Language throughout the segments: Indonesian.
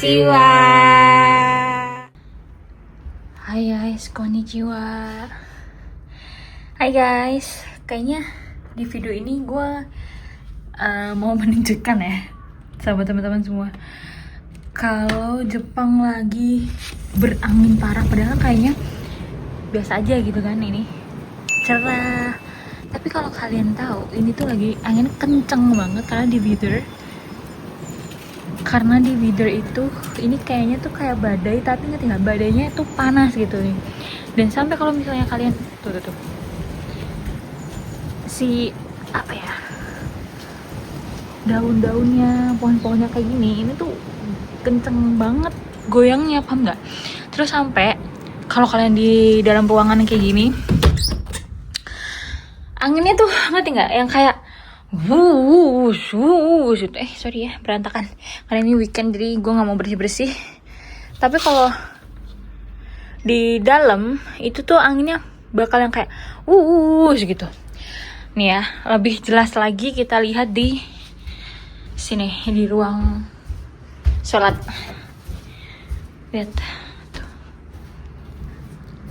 Konnichiwa. Hai guys, konnichiwa. Hai guys, kayaknya di video ini gue mau menunjukkan ya sama teman-teman semua kalau Jepang lagi berangin parah, padahal kayaknya biasa aja gitu kan, ini cerah. Tapi kalau kalian tahu, ini tuh lagi angin kenceng banget karena di Wither itu ini kayaknya tuh kayak badai, tapi ngerti nggak, badainya itu panas gitu nih. Dan sampai kalau misalnya kalian tuh si apa ya, daun-daunnya, pohon-pohonnya kayak gini, ini tuh kenceng banget goyangnya, paham nggak? Terus sampai kalau kalian di dalam ruangan kayak gini, anginnya tuh ngerti nggak, yang kayak sorry ya, berantakan karena ini weekend jadi gue nggak mau bersih-bersih. Tapi kalau di dalam itu tuh anginnya bakal yang kayak gitu. Nih ya, lebih jelas lagi kita lihat di sini, di ruang sholat. Lihat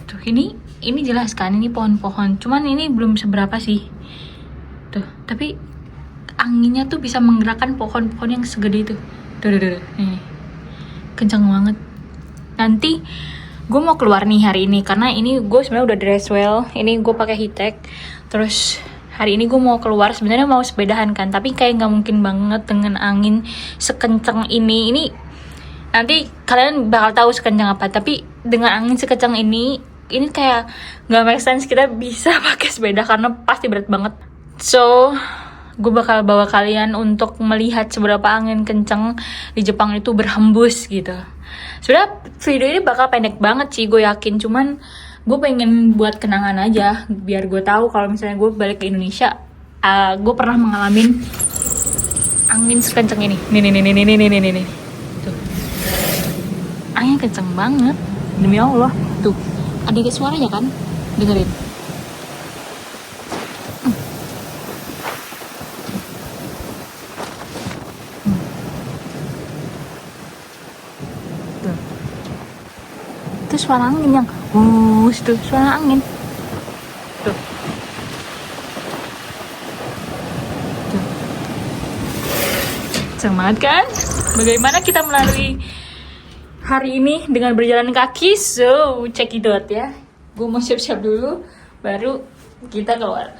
tuh, ini jelas kan, ini pohon-pohon, cuman ini belum seberapa sih tuh, tapi anginnya tuh bisa menggerakkan pohon-pohon yang segede itu. Tuh, nih kencang banget. Nanti gue mau keluar nih hari ini karena ini gue sebenarnya udah dress well, ini gue pakai hitek. Terus hari ini gue mau keluar, sebenarnya mau sepedahan kan, tapi kayak nggak mungkin banget dengan angin sekencang ini. Ini nanti kalian bakal tahu sekencang apa, tapi dengan angin sekencang ini kayak nggak make sense kita bisa pakai sepeda karena pasti berat banget. So gue bakal bawa kalian untuk melihat seberapa angin kencang di Jepang itu berhembus gitu. Sebenarnya video ini bakal pendek banget sih, gue yakin, cuman gue pengen buat kenangan aja, biar gue tahu kalau misalnya gue balik ke Indonesia, gue pernah mengalami angin sekencang ini. Nih. Tuh. Angin kencang banget, demi Allah. Tuh, ada suaranya kan? Dengerin. Tuh. Itu suara angin yang tuh, suara angin. Tuh. Kencang banget kan? Bagaimana kita melalui hari ini dengan berjalan kaki? So, check it out ya. Gue mau siap-siap dulu, baru kita keluar.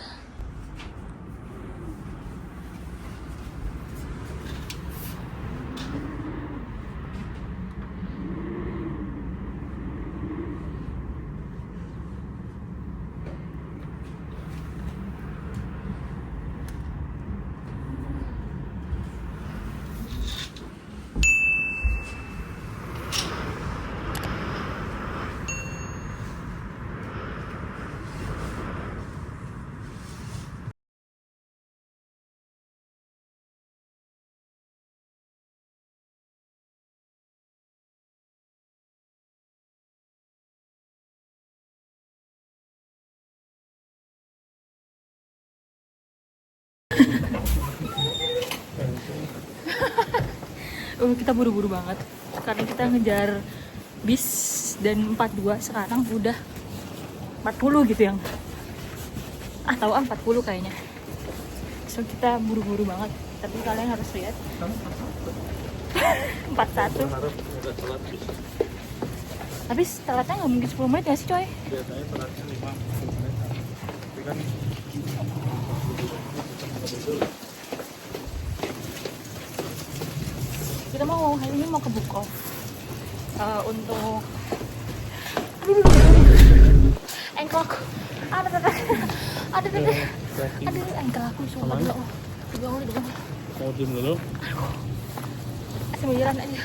Kita buru-buru banget karena kita ngejar bis, dan 42 sekarang udah 40 gitu yang tahu 40 kayaknya. So kita buru-buru banget, tapi kalian harus lihat 41. Tapi telatnya nggak mungkin 10 menit ya sih coy? Biasanya telatnya 5 menit. Tapi kan kita mau hari ini mau ke Book Off untuk engkel aku aduh engkel aku sumpah dulu. mau diem dulu. Sambil jalan aja.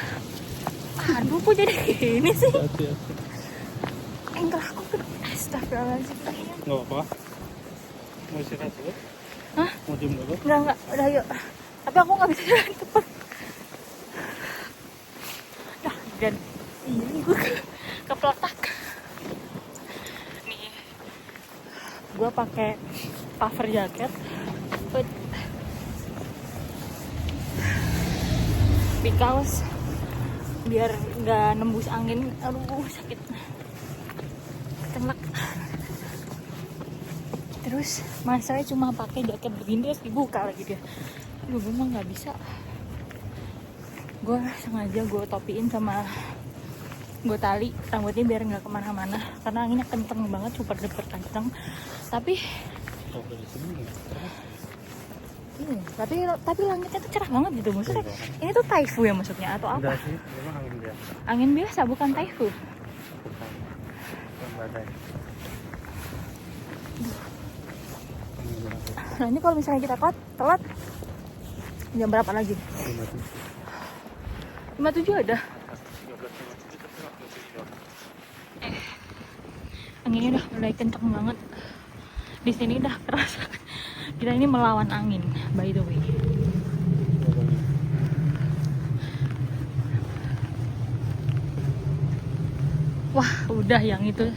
Aduh, kok jadi gini sih? Hati-hati. Engkel aku tuh astagfirullahaladzim. Nggak apa-apa. Mau istirahat dulu? Hah? Mau diem dulu? Enggak, udah yuk. Tapi aku nggak bisa jalan cepet. Nah, dan ini gue kepletak. Nih, gue pakai puffer jacket. Because biar nggak nembus angin. Aduh sakit, telak. Terus mas saya cuma pakai jaket begini terus dibuka lagi dia. Aduh gue mah nggak bisa. Gue sengaja gue topiin sama gue tali rambutnya biar nggak kemana-mana karena anginnya kenceng banget, super duper kenceng. Tapi Oh, dari sini ya. tapi langitnya tuh cerah banget gitu maksudnya. Ini tuh taifu ya maksudnya atau apa? Enggak sih, memang angin biasa. Angin biasa bukan taifu. Bukan. Bukan badai. Angin biasa. Nah ini kalau misalnya kita telat jam berapa lagi? 57 ada. Anginnya udah mulai kenceng banget. Di sini udah kerasa. Kita ini melawan angin, by the way. Wah, udah yang itu.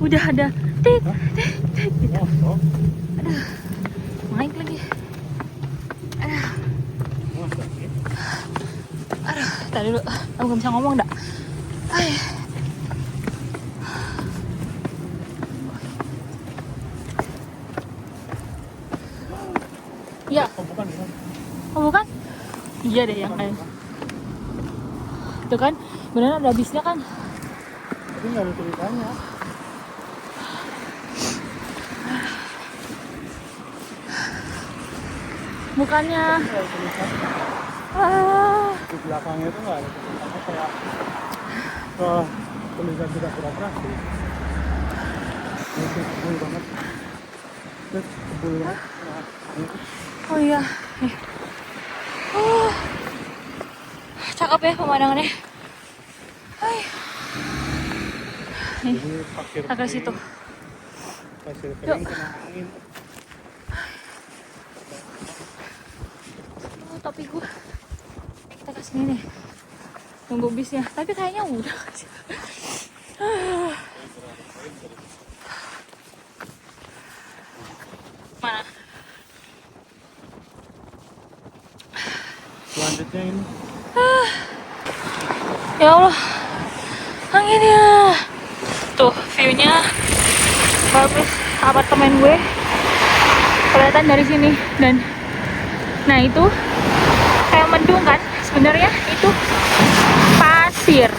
Udah ada. Tik, tik, tik, gitu. Aduh. Naik lagi. Aduh. Aduh, tadi dulu. Aku gak bisa ngomong dah. Ay. Ya. Oh, bukan. Oh bukan? Iya deh yang kayak. Tuh kan, beneran ada habisnya kan? Tapi nggak ada tulisannya. Bukannya. Nggak ada tulisannya. Di belakangnya itu nggak ada tulisannya kayak tulisan tidak beroperasi. Ini kebul banget. Terus kebul banget. Oh iya. Nih. Cakep ya pemandangannya. Hai. Nih, Jadi pasir kita ke situ. Pasir Yuk. kering kena angin. Oh, topi gua. Kita ke sini nih. Nunggu bisnya. Tapi kayaknya udah. Mana? Selanjutnya ini Ya Allah, anginnya. Tuh view-nya bagus, apartemen gue kelihatan dari sini. Dan nah itu kayak mendung kan, sebenarnya itu pasir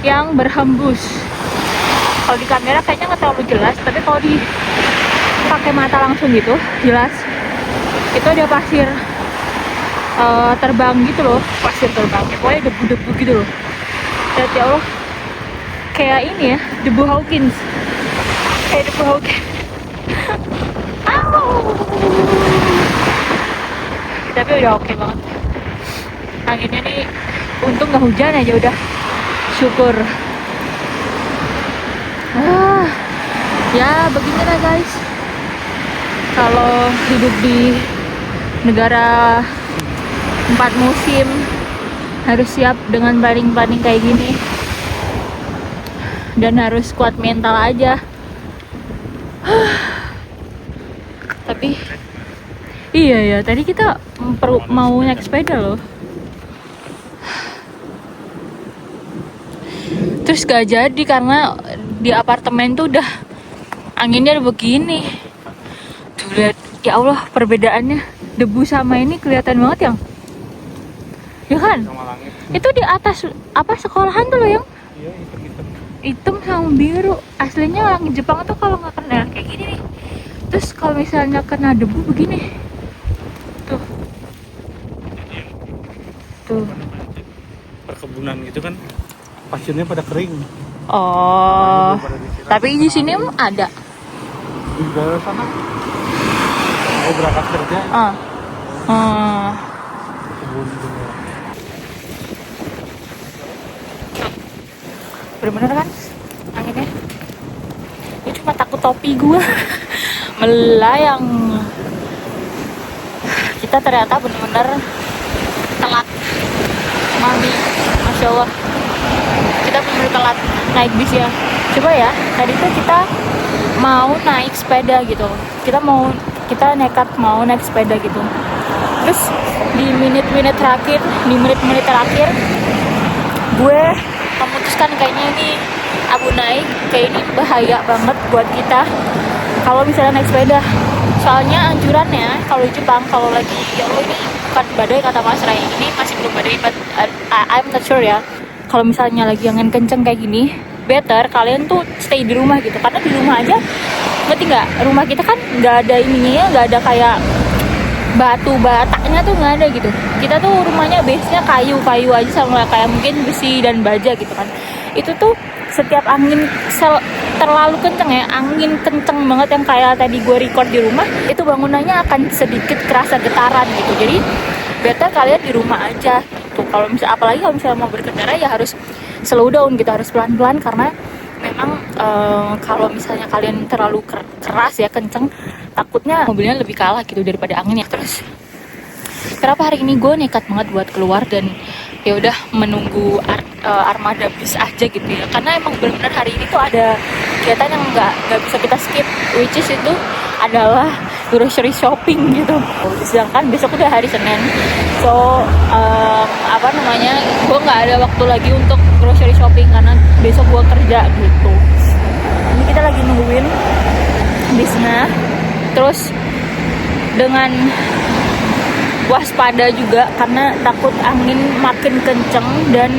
yang berhembus. Kalau di kamera kayaknya nggak terlalu jelas, tapi kalau di pakai mata langsung gitu jelas. Itu ada pasir terbang gitu loh, pasir terbang, pokoknya debu-debu gitu loh. Lihat ya Allah, kayak ini ya, debu Hawkins, kayak debu Hawkins. Tapi udah oke banget. Anginnya nih, untung nggak hujan aja udah, syukur. Ya beginilah guys, kalau hidup di negara 4 musim harus siap dengan planning-planning kayak gini dan harus kuat mental aja. Tapi iya ya, tadi kita mau naik sepeda loh, terus gak jadi karena di apartemen tuh udah anginnya udah begini. Tuh lihat, ya Allah perbedaannya, debu sama ini kelihatan banget yang. Ya kan? sama langit. Itu di atas apa sekolahan tuh loh yang Iya, hitam-hitam. hitam sama biru. Aslinya langit Jepang tuh kalau nggak kena kayak gini nih. Terus kalau misalnya kena debu begini. Tuh. Tuh. Perkebunan gitu kan pasirnya pada kering. Oh. Pada disiram. Tapi di sini ada. Di daerah sana mau berangkat kerja kebun gitu. Bener-bener kan anginnya. Gue cuma takut topi gue melayang. Kita ternyata bener-bener telat. Mami, Masya Allah, kita bener-bener telat naik bis ya. Coba ya, tadi tuh kita mau naik sepeda gitu. Kita nekat mau naik sepeda gitu. Tapi Terus di menit-menit terakhir gue memutuskan kayaknya ini Abu naik, kayak ini bahaya banget buat kita kalau misalnya naik sepeda. Soalnya anjurannya kalau di Jepang kalau lagi ya Allah, ini bukan badai kata Mas Ray, ini masih belum badai, but I'm not sure ya. Kalau misalnya lagi angin kenceng kayak gini, better kalian tuh stay di rumah gitu, karena di rumah aja, ngerti nggak? Rumah kita kan nggak ada ininya ya, nggak ada kayak batu bataknya tuh nggak ada gitu. Kita tuh rumahnya base-nya kayu aja, sama kayak mungkin besi dan baja gitu kan. Itu tuh setiap angin terlalu kenceng ya, angin kenceng banget yang kayak tadi gue record di rumah, itu bangunannya akan sedikit kerasa getaran gitu. Jadi better kalian di rumah aja gitu. Kalau misalnya, apalagi kalau misalnya mau berkendara ya harus slow down gitu, harus pelan-pelan, karena memang kalau misalnya kalian terlalu keras ya, kenceng, takutnya mobilnya lebih kalah gitu daripada angin ya. Terus kenapa hari ini gue nekat banget buat keluar dan ya udah menunggu armada bis aja gitu ya, karena emang benar-benar hari ini tuh ada kegiatan yang nggak bisa kita skip, which is itu adalah grocery shopping gitu. Sedangkan besok udah hari Senin, so gue nggak ada waktu lagi untuk grocery shopping karena besok gue kerja gitu. Ini kita lagi nungguin bisnya, terus dengan waspada juga karena takut angin makin kenceng dan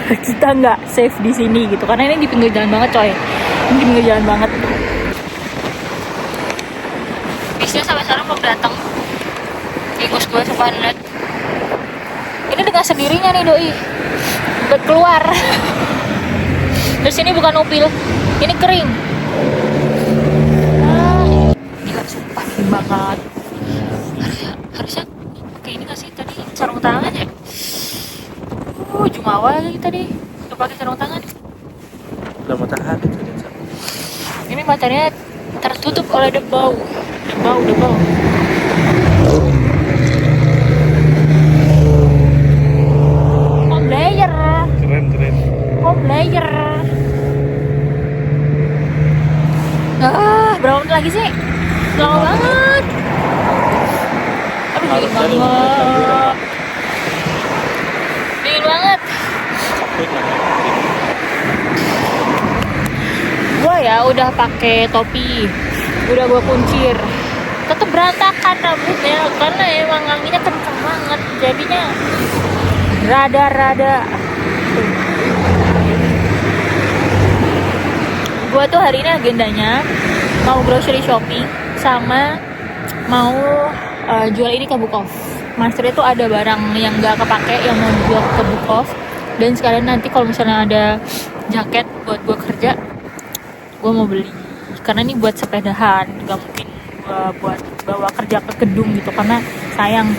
kita nggak safe di sini gitu, karena ini di pinggir jalan banget coy, ini di pinggir jalan banget. Bisnya sampai sekarang belum datang, ingus gue sepanet. Ini dengan sendirinya nih doi keluar. Terus ini bukan upil, ini kering. Gila sumpah kering banget. Harusnya kayak ini nggak sih tadi sarung tangan ya? Jumawa lagi tadi udah pakai sarung tangan. Udah matahari. Ini matanya tertutup oleh debu. Player. Keren. Player. Berapa menit lagi sih? Lama banget. Aduh, dingin banget. Gue ya udah pakai topi, udah gue kuncir, tetep berantakan rambutnya karena emang anginnya kenceng banget, jadinya rada. Gue tuh hari ini agendanya mau grocery shopping sama mau jual ini ke Bukov. Master itu ada barang yang gak kepake yang mau jual ke Bukov, dan sekalian nanti kalau misalnya ada jaket buat gue kerja, gue mau beli karena ini buat sepedahan, gak mungkin gue buat bawa kerja ke gedung gitu karena sayang,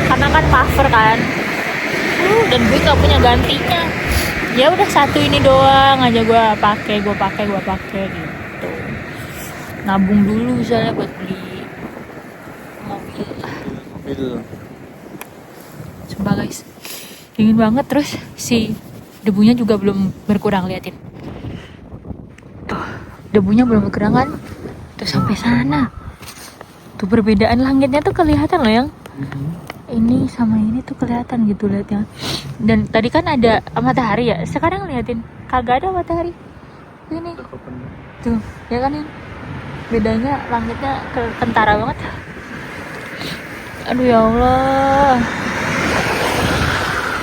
karena kan puffer kan, dan gue gak punya gantinya. Ya udah satu ini doang aja gue pakai gitu. Nabung dulu misalnya buat beli mobil. Coba guys, dingin banget, terus si debunya juga belum berkurang, liatin. Tuh, debunya belum berkurang kan? Tuh sampai sana. Tuh perbedaan langitnya tuh kelihatan loh yang. Ini sama ini tuh kelihatan gitu liatnya. Dan tadi kan ada matahari ya, sekarang liatin kagak ada matahari. Ini tuh ya kan, ini bedanya langitnya kentara banget. Aduh ya Allah,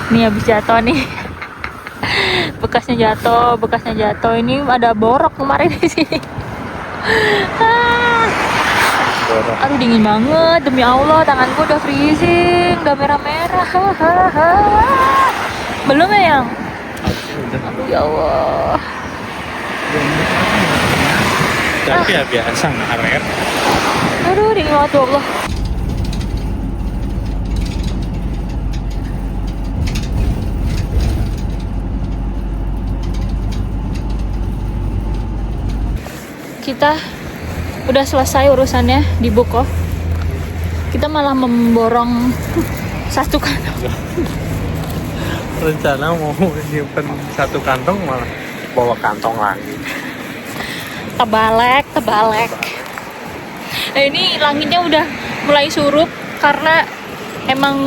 nih habis jatuh nih. bekasnya jatuh. Ini ada borok kemarin di sini. Aduh dingin banget, demi Allah tanganku udah freezing, udah merah-merah. Belum ya yang? Aduh ya Allah. Tapi ya biasa ngaret. Aduh dingin banget ya Allah. Kita udah selesai urusannya di Bukov. Kita malah memborong satu kantong. Rencana mau nyimpen satu kantong malah bawa kantong lagi. Tebalek. Nah, ini langitnya udah mulai surup karena emang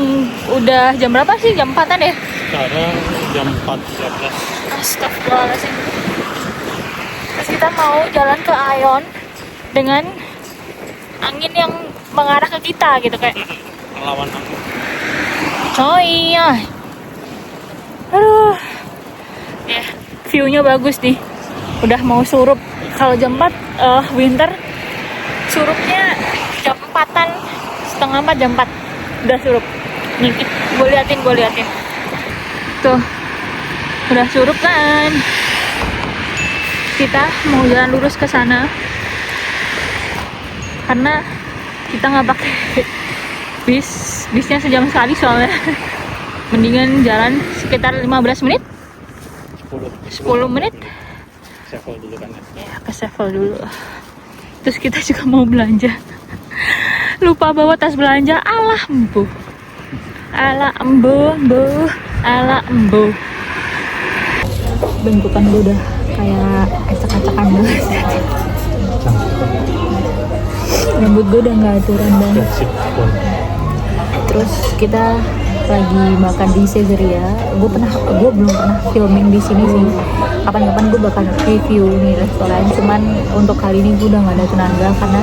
udah jam berapa sih? Jam 4-an ya? Sekarang jam 4.13. Astagfirullahaladzim. Terus kita mau jalan ke Aeon dengan angin yang mengarah ke kita gitu kayak. Melawan angin. Coy ya. Aduh. Ya, view-nya bagus nih. Udah mau surup. Kalau jam 4 winter surupnya jam 4-an, setengah 4, jam 4 udah surup. Nih, gue liatin. Tuh. Udah surup kan. Kita mau jalan lurus ke sana. Karena kita nggak pakai bisnya sejam sekali soalnya. Mendingan jalan sekitar 15 menit. 10 menit. Sevel dulu kan ya. Ya, ke Sevel dulu. Terus kita juga mau belanja. Lupa bawa tas belanja. Alah embu. Bentukan gue udah kayak acak-acakan banget. Rambut gue udah nggak aturan banget. Terus kita lagi makan di Caesarea. Gue belum pernah filming di sini sih. Kapan-kapan gue bakal review nih restoran. Cuman untuk kali ini gue udah nggak ada tenaga karena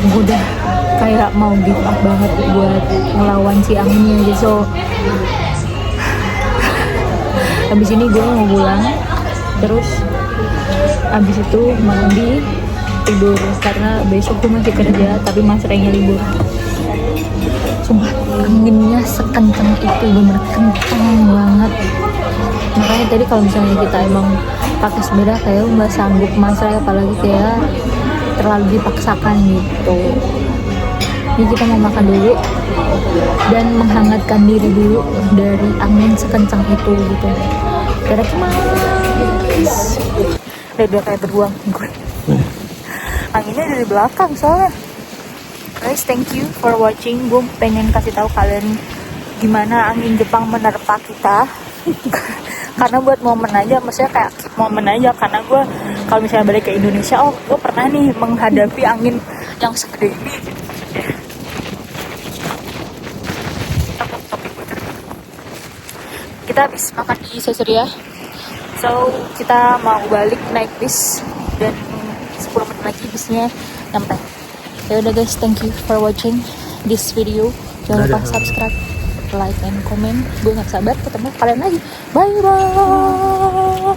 gue udah kayak mau give up banget buat ngelawan si anginnya gitu. So, habis ini gue mau pulang. Terus habis itu mandi, tidur karena besok gue masih kerja tapi mas Rengnya libur. Sumpah anginnya sekencang itu, bener kencang banget. Makanya tadi kalau misalnya kita emang pakai sepeda kayak nggak sanggup mas Reng, apalagi kayak terlalu dipaksakan gitu. Ini kita mau makan dulu dan menghangatkan diri dulu dari angin sekencang itu gitu. Karena udah kayak beruang gue. Anginnya dari belakang soalnya. Guys, thank you for watching. Gue pengen kasih tahu kalian gimana angin Jepang menerpa kita. Karena buat momen aja, maksudnya kayak momen aja. Karena gue kalau misalnya balik ke Indonesia, oh gue pernah nih menghadapi angin yang segede ini. Kita habis makan di Caesarea. So, kita mau balik naik bis dan 10 menit lagi bisnya nyampe. Ya udah guys, thank you for watching this video. Jangan lupa subscribe, like, and comment. Gue gak sabar ketemu kalian lagi. Bye bye.